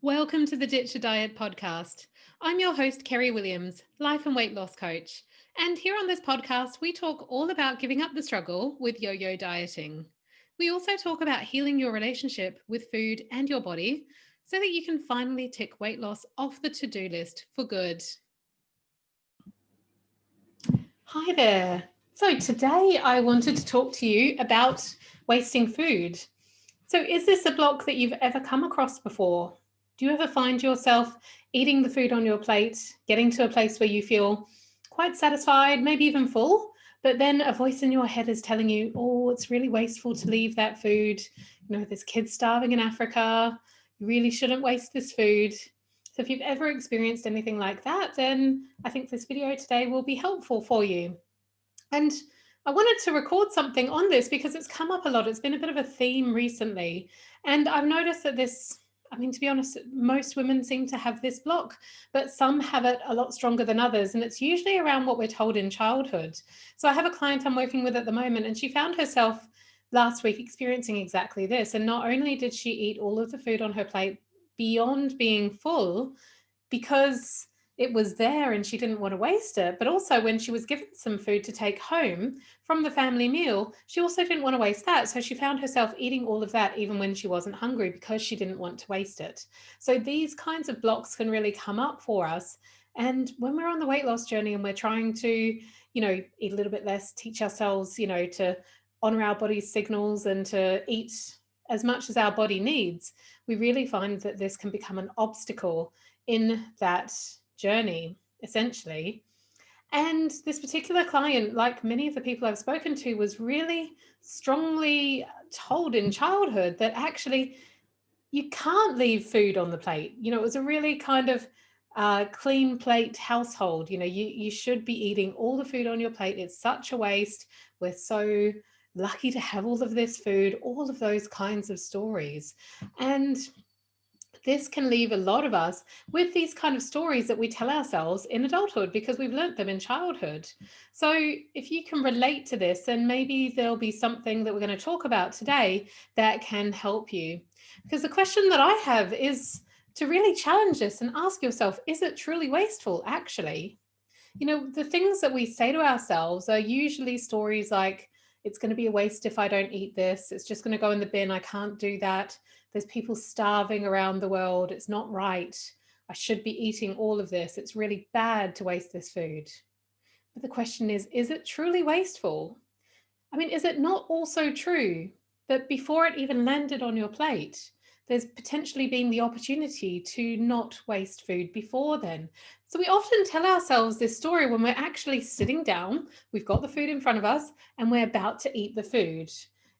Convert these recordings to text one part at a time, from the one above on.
Welcome to the Ditch a Diet podcast. I'm your host, Kerry Williams, life and weight loss coach. And here on this podcast, we talk all about giving up the struggle with yo-yo dieting. We also talk about healing your relationship with food and your body so that you can finally tick weight loss off the to-do list for good. Hi there. So today I wanted to talk to you about wasting food. So is this a block that you've ever come across before? Do you ever find yourself eating the food on your plate, getting to a place where you feel quite satisfied, maybe even full, but then a voice in your head is telling you, oh, it's really wasteful to leave that food. You know, there's kids starving in Africa. You really shouldn't waste this food. So if you've ever experienced anything like that, then I think this video today will be helpful for you. And I wanted to record something on this because it's come up a lot. It's been a bit of a theme recently. And I've noticed that to be honest, most women seem to have this block, but some have it a lot stronger than others. And it's usually around what we're told in childhood. So I have a client I'm working with at the moment, and she found herself last week experiencing exactly this. And not only did she eat all of the food on her plate beyond being full, because it was there and she didn't want to waste it. But also when she was given some food to take home from the family meal, she also didn't want to waste that. So she found herself eating all of that even when she wasn't hungry because she didn't want to waste it. So these kinds of blocks can really come up for us. And when we're on the weight loss journey and we're trying to, eat a little bit less, teach ourselves, to honor our body's signals and to eat as much as our body needs, we really find that this can become an obstacle in that journey, essentially. And this particular client, like many of the people I've spoken to, was really strongly told in childhood that actually you can't leave food on the plate. It was a really kind of clean plate household. You should be eating all the food on your plate. It's such a waste. We're so lucky to have all of this food, all of those kinds of stories. And this can leave a lot of us with these kind of stories that we tell ourselves in adulthood because we've learnt them in childhood. So if you can relate to this, then maybe there'll be something that we're going to talk about today that can help you. Because the question that I have is to really challenge this and ask yourself, is it truly wasteful actually? The things that we say to ourselves are usually stories like, it's going to be a waste if I don't eat this. It's just going to go in the bin. I can't do that. There's people starving around the world. It's not right. I should be eating all of this. It's really bad to waste this food. But the question is it truly wasteful? Is it not also true that before it even landed on your plate, there's potentially been the opportunity to not waste food before then? So we often tell ourselves this story when we're actually sitting down, we've got the food in front of us, and we're about to eat the food.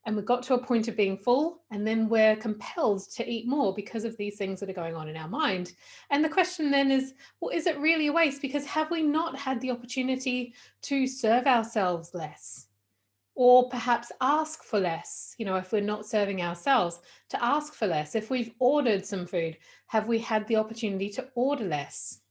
And we've got to a point of being full, and then we're compelled to eat more because of these things that are going on in our mind. And the question then is, well, is it really a waste? Because have we not had the opportunity to serve ourselves less? Or perhaps ask for less, if we're not serving ourselves, to ask for less. If we've ordered some food, have we had the opportunity to order less?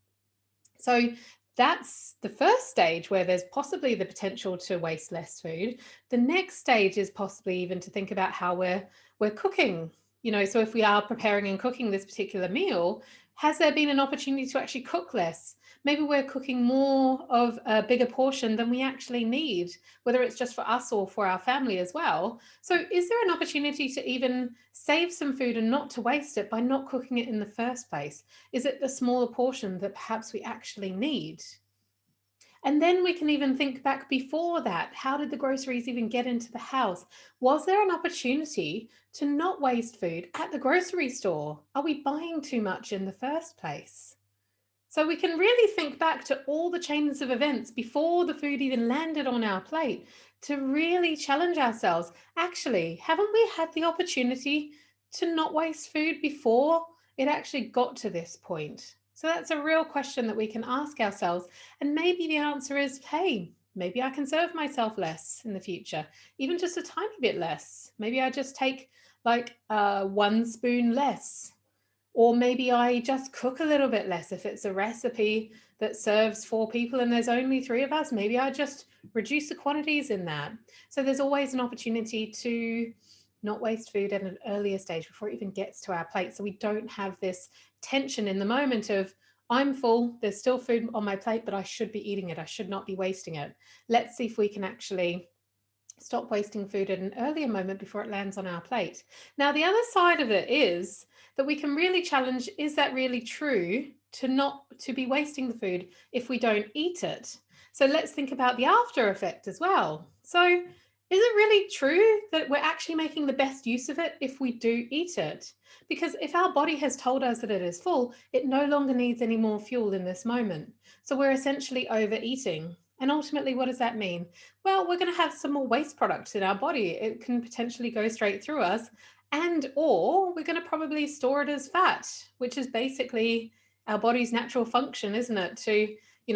So that's the first stage where there's possibly the potential to waste less food. The next stage is possibly even to think about how we're cooking. So if we are preparing and cooking this particular meal, has there been an opportunity to actually cook less? Maybe we're cooking more of a bigger portion than we actually need, whether it's just for us or for our family as well. So is there an opportunity to even save some food and not to waste it by not cooking it in the first place? Is it the smaller portion that perhaps we actually need? And then we can even think back before that. How did the groceries even get into the house? Was there an opportunity to not waste food at the grocery store? Are we buying too much in the first place? So we can really think back to all the chains of events before the food even landed on our plate to really challenge ourselves. Actually, haven't we had the opportunity to not waste food before it actually got to this point? So that's a real question that we can ask ourselves. And maybe the answer is, hey, maybe I can serve myself less in the future, even just a tiny bit less. Maybe I just take like 1 spoon less. Or maybe I just cook a little bit less. If it's a recipe that serves 4 people and there's only 3 of us, maybe I just reduce the quantities in that. So there's always an opportunity to not waste food at an earlier stage before it even gets to our plate. So we don't have this tension in the moment of, I'm full, there's still food on my plate, but I should be eating it. I should not be wasting it. Let's see if we can actually stop wasting food at an earlier moment before it lands on our plate. Now, the other side of it is that we can really challenge, is that really true to be wasting the food if we don't eat it? So let's think about the after effect as well. So is it really true that we're actually making the best use of it if we do eat it? Because if our body has told us that it is full, it no longer needs any more fuel in this moment. So we're essentially overeating. And ultimately, what does that mean? Well, we're going to have some more waste products in our body. It can potentially go straight through us, and or we're going to probably store it as fat, which is basically our body's natural function, isn't it? To,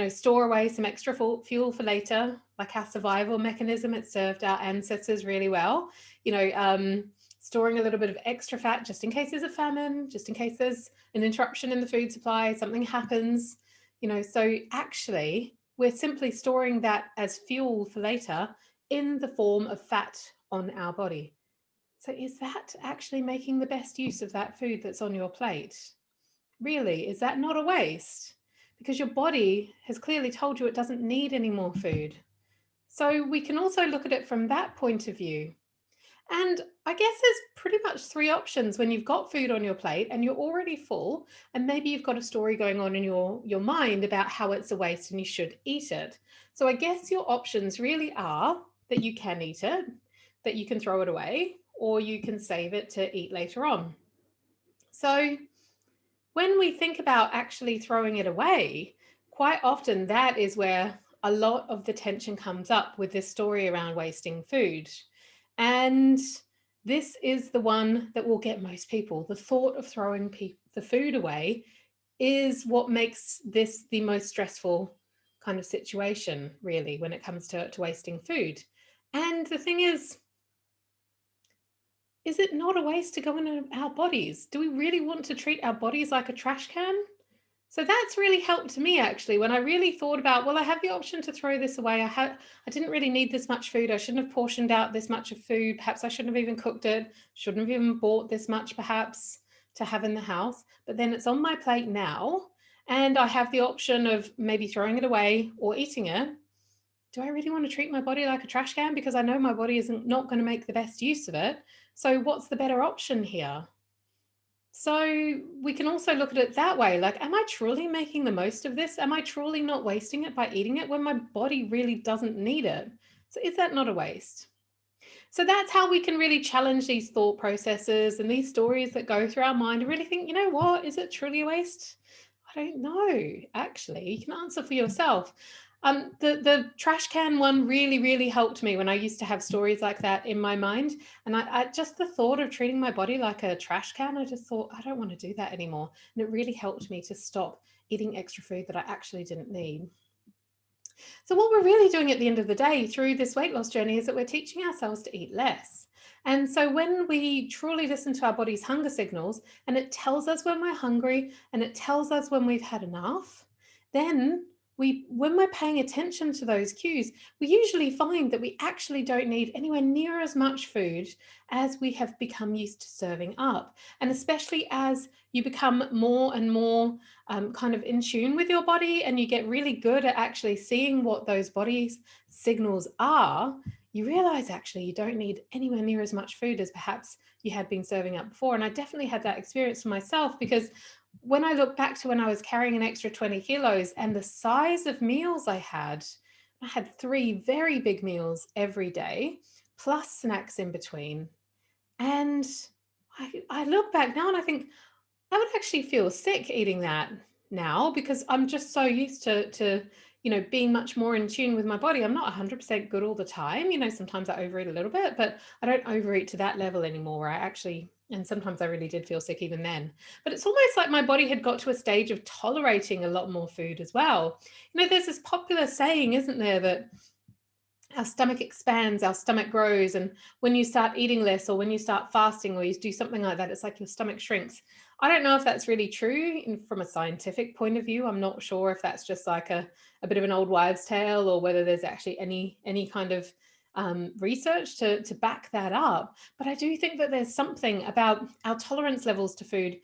store away some extra fuel for later, like our survival mechanism. It served our ancestors really well. Storing a little bit of extra fat just in case there's a famine, just in case there's an interruption in the food supply, something happens. So actually, we're simply storing that as fuel for later in the form of fat on our body. So is that actually making the best use of that food that's on your plate? Really, is that not a waste? Because your body has clearly told you it doesn't need any more food. So we can also look at it from that point of view. And I guess there's pretty much three options when you've got food on your plate and you're already full, and maybe you've got a story going on in your mind about how it's a waste and you should eat it. So I guess your options really are that you can eat it, that you can throw it away, or you can save it to eat later on. So when we think about actually throwing it away, quite often that is where a lot of the tension comes up with this story around wasting food. And this is the one that will get most people. The thought of throwing the food away is what makes this the most stressful kind of situation, really, when it comes to wasting food. And the thing is it not a waste to go into our bodies? Do we really want to treat our bodies like a trash can? So that's really helped me actually when I really thought about, well, I have the option to throw this away. I didn't really need this much food. I shouldn't have portioned out this much of food. Perhaps I shouldn't have even cooked it. Shouldn't have even bought this much perhaps to have in the house. But then it's on my plate now and I have the option of maybe throwing it away or eating it. Do I really want to treat my body like a trash can? Because I know my body isn't not going to make the best use of it. So what's the better option here? So we can also look at it that way. Like, am I truly making the most of this? Am I truly not wasting it by eating it when my body really doesn't need it? So is that not a waste? So that's how we can really challenge these thought processes and these stories that go through our mind and really think, you know what, is it truly a waste? I don't know, actually. You can answer for yourself. The trash can one really helped me when I used to have stories like that in my mind. And I just the thought of treating my body like a trash can, I just thought, I don't want to do that anymore. And it really helped me to stop eating extra food that I actually didn't need. So what we're really doing at the end of the day through this weight loss journey is that we're teaching ourselves to eat less. And so when we truly listen to our body's hunger signals and it tells us when we're hungry and it tells us when we've had enough, then when we're paying attention to those cues, we usually find that we actually don't need anywhere near as much food as we have become used to serving up. And especially as you become more and more kind of in tune with your body and you get really good at actually seeing what those body signals are, you realize actually you don't need anywhere near as much food as perhaps you had been serving up before. And I definitely had that experience for myself because when I look back to when I was carrying an extra 20 kilos and the size of meals I had 3 very big meals every day, plus snacks in between. And I look back now and I think I would actually feel sick eating that now because I'm just so used to being much more in tune with my body. I'm not 100% good all the time. Sometimes I overeat a little bit, but I don't overeat to that level anymore where and sometimes I really did feel sick even then. But it's almost like my body had got to a stage of tolerating a lot more food as well. There's this popular saying, isn't there, that our stomach expands, our stomach grows. And when you start eating less or when you start fasting or you do something like that, it's like your stomach shrinks. I don't know if that's really true from a scientific point of view. I'm not sure if that's just like a bit of an old wives' tale or whether there's actually any kind of research to back that up. But I do think that there's something about our tolerance levels to food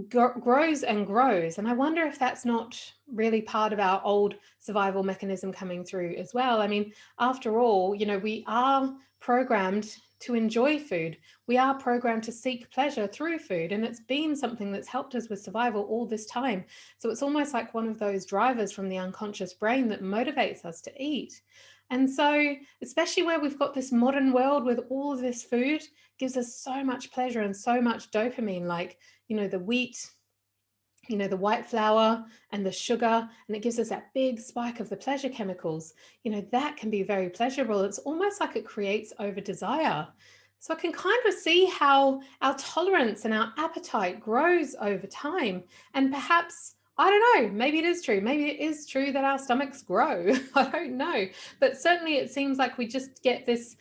grows and grows. And I wonder if that's not really part of our old survival mechanism coming through as well. I mean, after all, we are programmed to enjoy food. We are programmed to seek pleasure through food. And it's been something that's helped us with survival all this time. So it's almost like one of those drivers from the unconscious brain that motivates us to eat. And so, especially where we've got this modern world with all of this food, gives us so much pleasure and so much dopamine, like the wheat, the white flour and the sugar, and it gives us that big spike of the pleasure chemicals. That can be very pleasurable. It's almost like it creates over desire. So I can kind of see how our tolerance and our appetite grows over time. And perhaps, I don't know, maybe it is true. Maybe it is true that our stomachs grow. I don't know. But certainly it seems like we just get this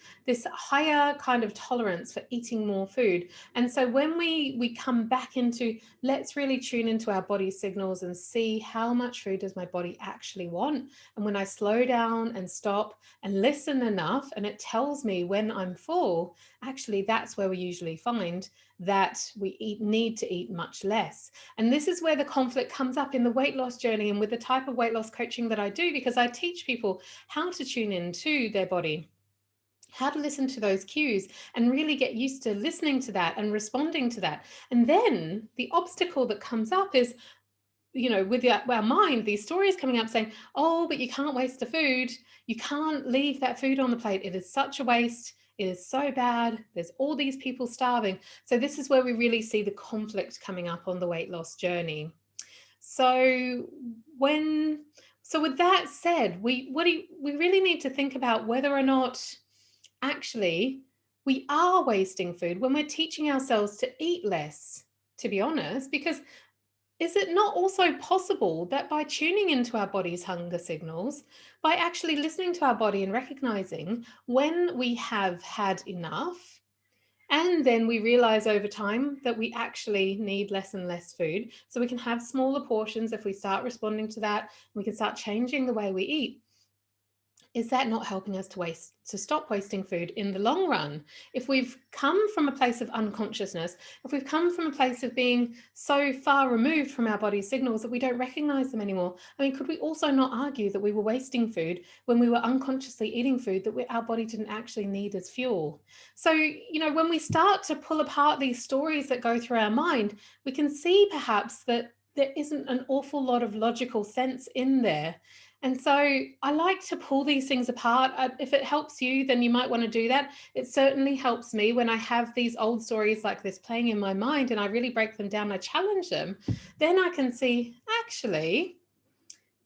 higher kind of tolerance for eating more food. And so when we come back into, let's really tune into our body signals and see how much food does my body actually want. And when I slow down and stop and listen enough, and it tells me when I'm full, actually that's where we usually find that we need to eat much less. And this is where the conflict comes up in the weight loss journey and with the type of weight loss coaching that I do, because I teach people how to tune into their body, how to listen to those cues and really get used to listening to that and responding to that. And then the obstacle that comes up is, with our mind, these stories coming up saying, oh, but you can't waste the food. You can't leave that food on the plate. It is such a waste. It is so bad. There's all these people starving. So this is where we really see the conflict coming up on the weight loss journey. So with that said, we really need to think about whether or not actually we are wasting food when we're teaching ourselves to eat less, to be honest, because is it not also possible that by tuning into our body's hunger signals, by actually listening to our body and recognizing when we have had enough, and then we realize over time that we actually need less and less food, so we can have smaller portions if we start responding to that, we can start changing the way we eat. Is that not helping us to stop wasting food in the long run? If we've come from a place of unconsciousness, if we've come from a place of being so far removed from our body's signals that we don't recognize them anymore, I mean, could we also not argue that we were wasting food when we were unconsciously eating food that our body didn't actually need as fuel? So, when we start to pull apart these stories that go through our mind, we can see perhaps that there isn't an awful lot of logical sense in there. And so I like to pull these things apart. If it helps you, then you might want to do that. It certainly helps me when I have these old stories like this playing in my mind and I really break them down, I challenge them, then I can see, actually,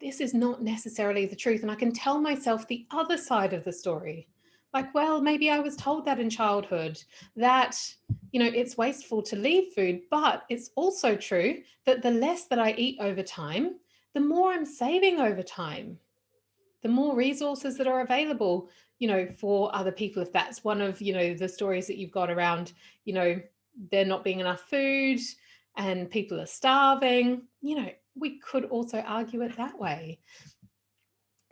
this is not necessarily the truth. And I can tell myself the other side of the story. Like, well, maybe I was told that in childhood, that, it's wasteful to leave food, but it's also true that the less that I eat over time, the more I'm saving over time, the more resources that are available, for other people. If that's one of, the stories that you've got around, there not being enough food and people are starving, we could also argue it that way.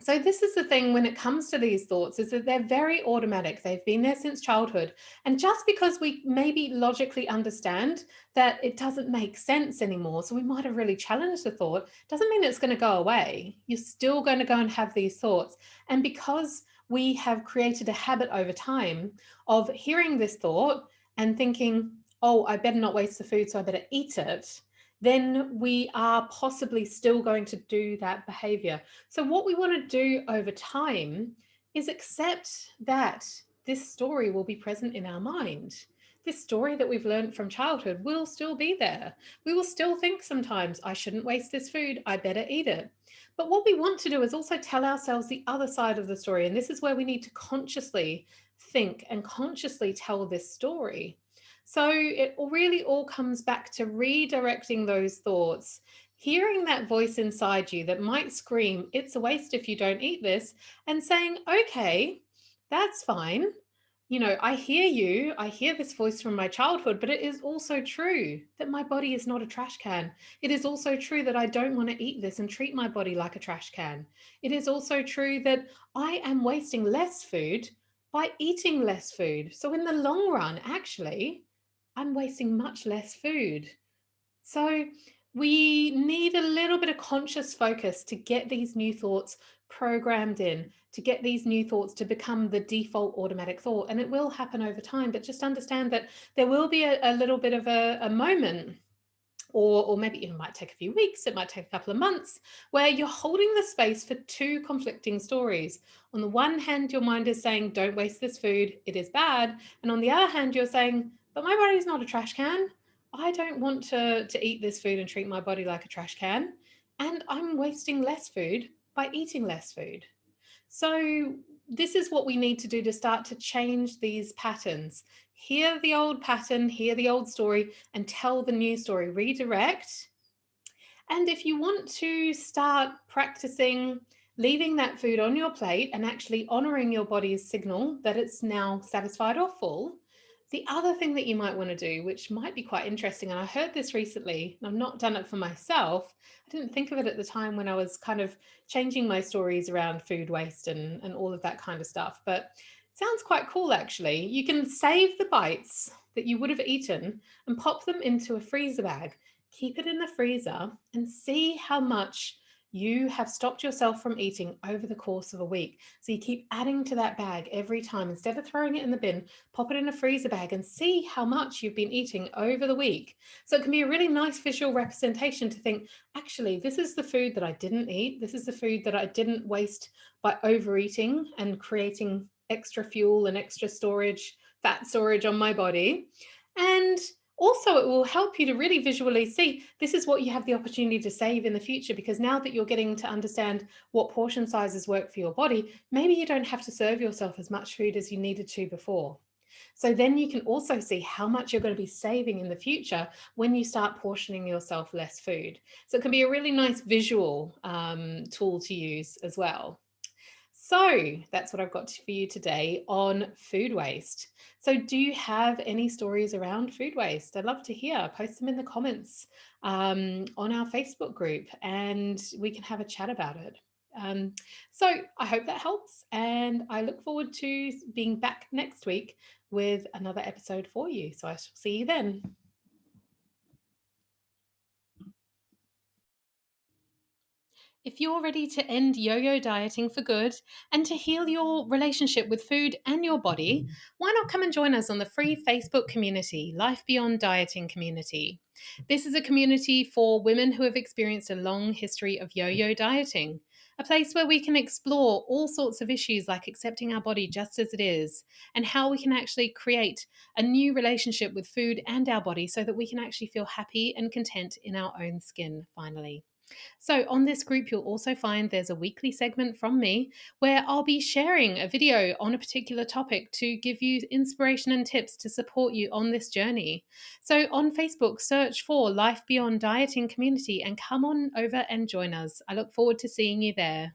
So this is the thing when it comes to these thoughts, is that they're very automatic. They've been there since childhood. And just because we maybe logically understand that it doesn't make sense anymore, so we might have really challenged the thought, doesn't mean it's going to go away. You're still going to go and have these thoughts. And because we have created a habit over time of hearing this thought and thinking, oh, I better not waste the food, so I better eat it, then we are possibly still going to do that behavior. So what we want to do over time is accept that this story will be present in our mind. This story that we've learned from childhood will still be there. We will still think sometimes, I shouldn't waste this food, I better eat it. But what we want to do is also tell ourselves the other side of the story. And this is where we need to consciously think and consciously tell this story. So it really all comes back to redirecting those thoughts, hearing that voice inside you that might scream, it's a waste if you don't eat this, and saying, okay, that's fine. I hear you. I hear this voice from my childhood, but it is also true that my body is not a trash can. It is also true that I don't want to eat this and treat my body like a trash can. It is also true that I am wasting less food by eating less food. So, in the long run, actually, I'm wasting much less food. So, we need a little bit of conscious focus to get these new thoughts programmed in, to get these new thoughts to become the default automatic thought. And it will happen over time, but just understand that there will be a little bit of a moment, or maybe it might take a few weeks, it might take a couple of months, where you're holding the space for two conflicting stories. On the one hand, your mind is saying, don't waste this food, it is bad. And on the other hand, you're saying, but my body's not a trash can. I don't want to eat this food and treat my body like a trash can. And I'm wasting less food by eating less food. So, this is what we need to do to start to change these patterns. Hear the old pattern, hear the old story, and tell the new story. Redirect. And if you want to start practicing leaving that food on your plate and actually honoring your body's signal that it's now satisfied or full, the other thing that you might want to do, which might be quite interesting, and I heard this recently, and I've not done it for myself. I didn't think of it at the time when I was kind of changing my stories around food waste and all of that kind of stuff. But it sounds quite cool, actually. You can save the bites that you would have eaten and pop them into a freezer bag. Keep it in the freezer and see how much you have stopped yourself from eating over the course of a week. So you keep adding to that bag every time. Instead of throwing it in the bin, pop it in a freezer bag and see how much you've been eating over the week. So it can be a really nice visual representation to think, actually, this is the food that I didn't eat. This is the food that I didn't waste by overeating and creating extra fuel and extra storage, fat storage on my body. And also, it will help you to really visually see this is what you have the opportunity to save in the future, because now that you're getting to understand what portion sizes work for your body, maybe you don't have to serve yourself as much food as you needed to before. So then you can also see how much you're going to be saving in the future when you start portioning yourself less food. So it can be a really nice visual tool to use as well. So that's what I've got for you today on food waste. So do you have any stories around food waste? I'd love to hear. Post them in the comments on our Facebook group and we can have a chat about it. So I hope that helps, and I look forward to being back next week with another episode for you. So I shall see you then. If you're ready to end yo-yo dieting for good and to heal your relationship with food and your body, why not come and join us on the free Facebook community, Life Beyond Dieting Community. This is a community for women who have experienced a long history of yo-yo dieting, a place where we can explore all sorts of issues like accepting our body just as it is and how we can actually create a new relationship with food and our body so that we can actually feel happy and content in our own skin finally. So, on this group, you'll also find there's a weekly segment from me where I'll be sharing a video on a particular topic to give you inspiration and tips to support you on this journey. So, on Facebook, search for Life Beyond Dieting Community and come on over and join us. I look forward to seeing you there.